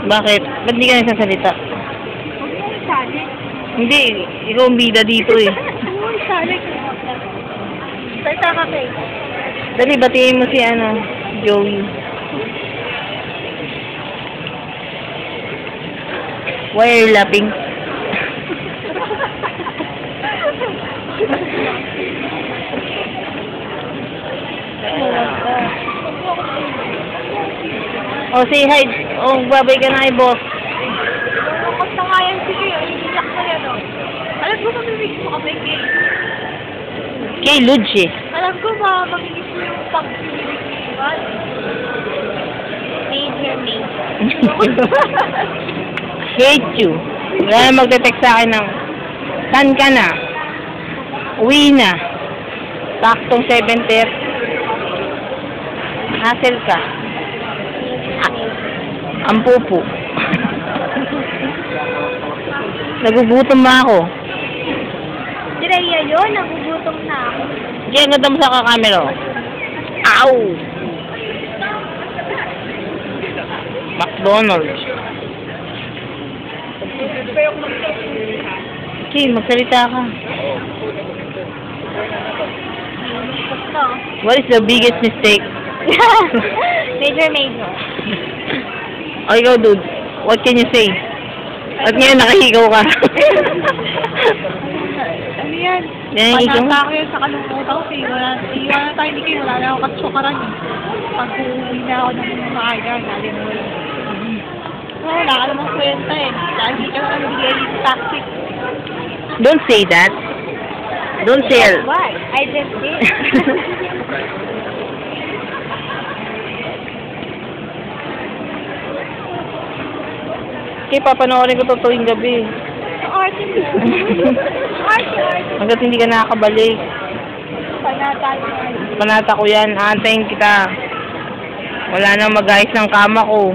Bakit? Ba't di ka nagsasalita? Huwag mo isali. Hindi, ikaw ang bida dito eh. Huwag mo isali. Salita ka kayo. Dali, batiin mo si Joey. Why are you laughing? Oh, say hi. Oh, babay ka na kay boss. Kapag na nga yan sige, iiyak ko yan o. Alam ko mamimig mo kami kay. Kay Ludge eh. Alam ko mamimig mo yung pag-ibig ni Iwan. Major. Hate you. Wala na magte-text sa akin ng saan ka na? Uwi na. Saktong 7:30. Hassle ka. Ang pupo. Nagugutom ba ako? Direya yun, nagugutom na ako. Kaya ang ganda mo sa kakamera. Ow! McDonald's. Okay, magsalita ka. Gusto. What is the biggest mistake? Major. O ikaw, dude. What can you say? At ngayon nakahigaw ka. Ano yan? Nakahigaw? Panata ko yun sa kalungkutan ko. Iwan na tayo ni Kay. Wala na ako katsukaran eh. Pag uuwi na ako ng maaga, natin mo yun. Wala ka namang kwenta eh. Lagi ka na nagbigay yung toxic. Don't say that. Don't say it. Why? I just did. Okay, papanoorin ko to tuwing gabi. Arte mo. Arte. Hanggat hindi ka nakakabalik. Panata ko yan. Aantayin kita. Wala nang mag-ayos ng kama ko.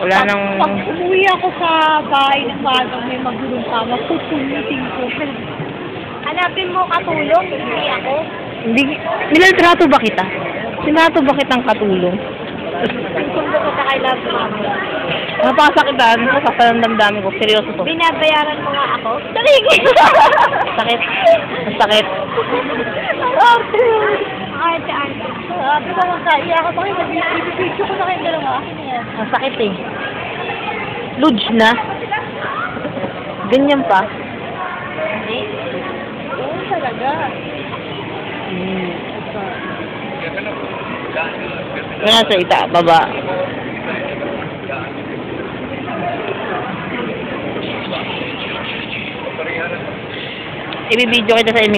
Wala nang... Pag umuwi ako sa bahay ng batang may magulong kama, pupulitin ko. Hanapin mo katulong, hindi ako. Hindi... Nilaltrato ba kita? Sinato ba kitang katulong? Sundo ko sa kay Love Mama. Napasakitan ko sa damdamin ko. Seryoso to. Binabayaran mo nga ako. Taligi! Sakit. Sakit. Arte. Arte ko magkaiya ako. Bakit nag-video ko na kayong dalawa? Akin na yan. Ang sakit eh. Ludge na. Ganyan pa. Hindi. Oo talaga. Wala sa ita, baba. Ibibidyo kita sa